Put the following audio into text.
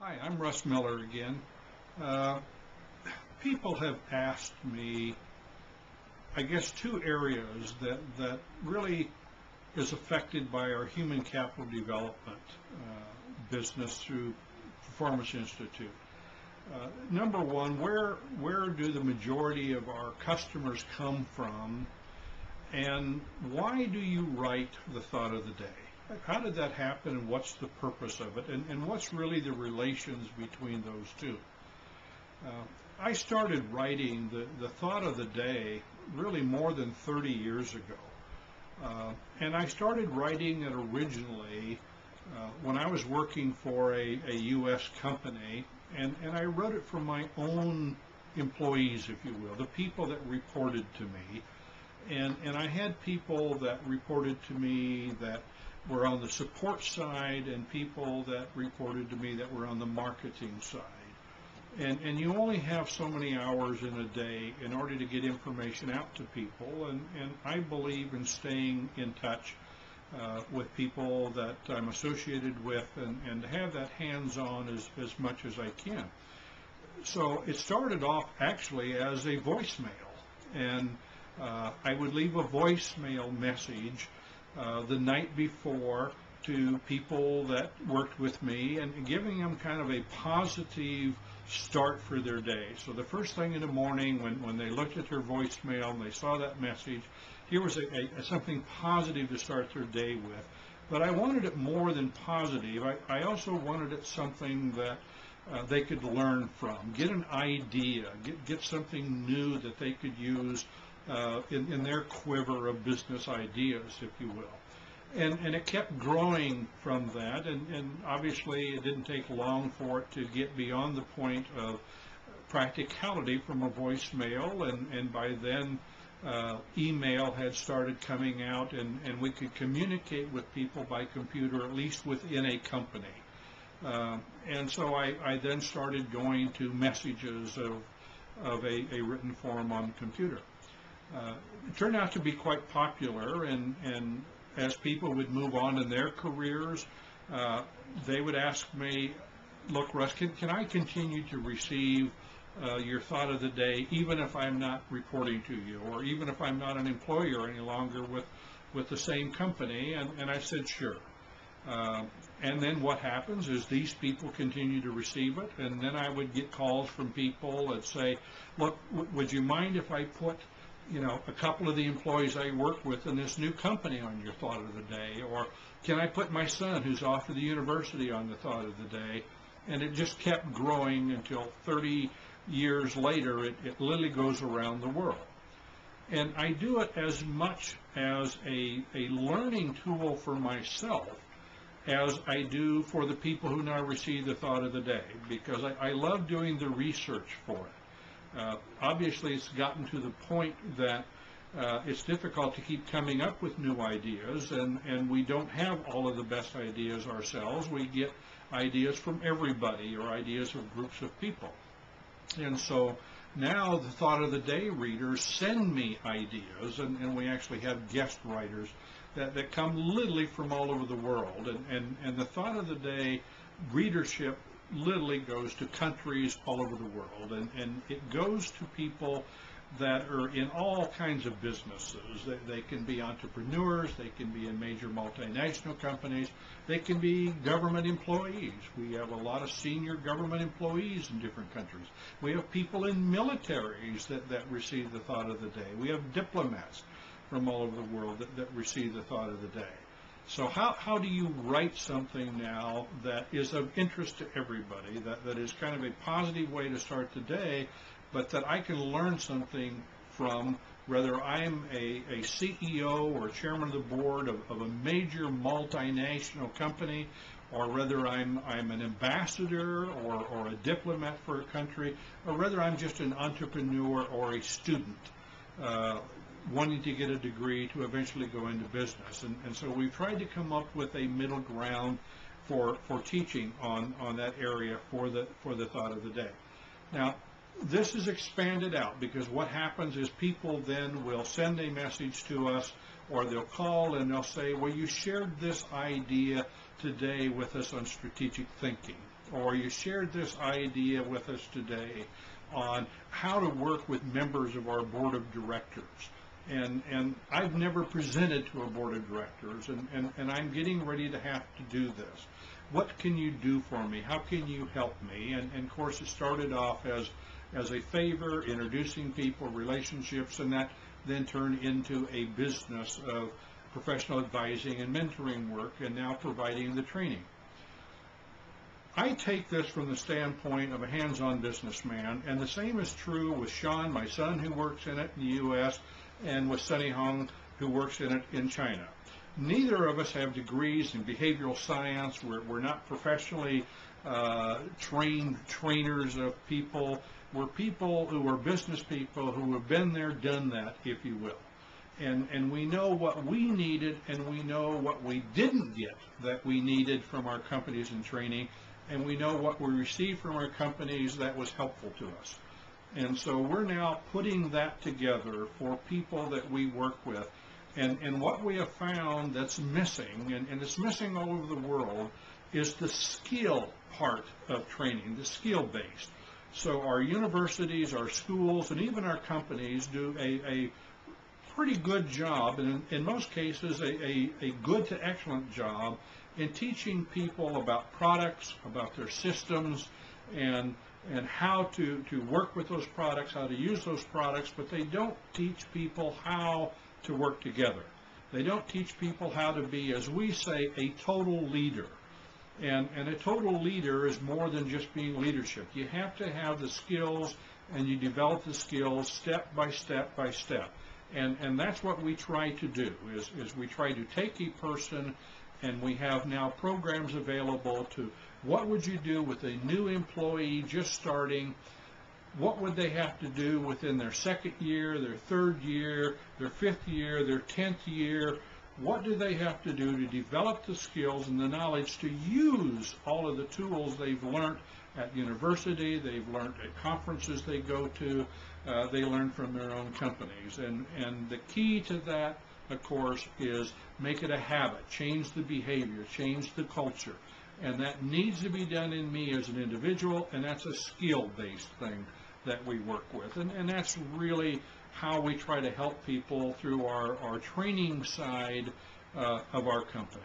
Hi, I'm Russ Miller again. Uh, People have asked me, I guess, two areas that really is affected by our human capital development business through Performance Institute. Number one, where do the majority of our customers come from, and why do you write the thought of the day? How did that happen, and what's the purpose of it, and what's really the relations between those two? I started writing the thought of the day really more than 30 years ago. And I started writing it originally when I was working for a U.S. company, and I wrote it for my own employees, if you will, the people that reported to me. And I had people that reported to me that were on the support side and people that reported to me that were on the marketing side. And you only have so many hours in a day in order to get information out to people, and I believe in staying in touch with people that I'm associated with and to have that hands-on as much as I can. So it started off actually as a voicemail, and I would leave a voicemail message the night before to people that worked with me and giving them kind of a positive start for their day. So the first thing in the morning when they looked at their voicemail and they saw that message, here was something positive to start their day with. But I wanted it more than positive. I also wanted it something that they could learn from, get an idea, get something new that they could use in their quiver of business ideas, if you will. And it kept growing from that, and obviously it didn't take long for it to get beyond the point of practicality from a voicemail, and by then email had started coming out, and we could communicate with people by computer, at least within a company. And so I then started going to messages of a written form on the computer. It turned out to be quite popular, and as people would move on in their careers, they would ask me, look, Russ, can I continue to receive your thought of the day even if I'm not reporting to you, or even if I'm not an employer any longer with the same company? And I said, sure. And then what happens is these people continue to receive it, and then I would get calls from people that say, look, would you mind if I put a couple of the employees I work with in this new company on your thought of the day? Or can I put my son who's off to the university on the thought of the day? And it just kept growing until 30 years later, it literally goes around the world. And I do it as much as a learning tool for myself as I do for the people who now receive the thought of the day, because I love doing the research for it. Obviously, it's gotten to the point that it's difficult to keep coming up with new ideas, and we don't have all of the best ideas ourselves. We get ideas from everybody, or ideas from groups of people. And so now the thought of the day readers send me ideas, and we actually have guest writers that come literally from all over the world. And the thought of the day readership literally goes to countries all over the world, and it goes to people that are in all kinds of businesses. They can be entrepreneurs, they can be in major multinational companies, they can be government employees. We have a lot of senior government employees in different countries. We have people in militaries that receive the thought of the day. We have diplomats from all over the world that receive the thought of the day. So how do you write something now that is of interest to everybody, that is kind of a positive way to start the day, but that I can learn something from, whether I'm a CEO or chairman of the board of a major multinational company, or whether I'm an ambassador or a diplomat for a country, or whether I'm just an entrepreneur or a student wanting to get a degree to eventually go into business. And so we've tried to come up with a middle ground for teaching on that area for the thought of the day. Now, this is expanded out because what happens is people then will send a message to us, or they'll call and they'll say, well, you shared this idea today with us on strategic thinking. or you shared this idea with us today on how to work with members of our board of directors. And I've never presented to a board of directors, and I'm getting ready to have to do this. What can you do for me? How can you help me? And of course, it started off as a favor, introducing people, relationships, and that then turned into a business of professional advising and mentoring work, and now providing the training. I take this from the standpoint of a hands-on businessman, and the same is true with Sean, my son, who works in it in the U.S., and with Sunny Hong, who works in it in China. Neither of us have degrees in behavioral science. We're not professionally trained trainers of people. We're people who are business people who have been there, done that, if you will. And we know what we needed, and we know what we didn't get that we needed from our companies in training, and we know what we received from our companies that was helpful to us. And so we're now putting that together for people that we work with. And what we have found that's missing, and it's missing all over the world, is the skill part of training, the skill-based. So our universities, our schools, and even our companies do a pretty good job, and in most cases a good to excellent job, in teaching people about products, about their systems, and how to work with those products, how to use those products, but they don't teach people how to work together. They don't teach people how to be, as we say, a total leader. And a total leader is more than just being leadership. You have to have the skills, and you develop the skills step by step by step. And that's what we try to do, is we try to take a person, and we have now programs available to what would you do with a new employee just starting. What would they have to do within their second year, their third year, their fifth year, their 10th year? What do they have to do to develop the skills and the knowledge to use all of the tools they've learned at university, they've learned at conferences they go to, they learn from their own companies. And the key to that, of course, is make it a habit, change the behavior, change the culture. And that needs to be done in me as an individual, and that's a skill-based thing that we work with. And that's really how we try to help people through our training side of our company.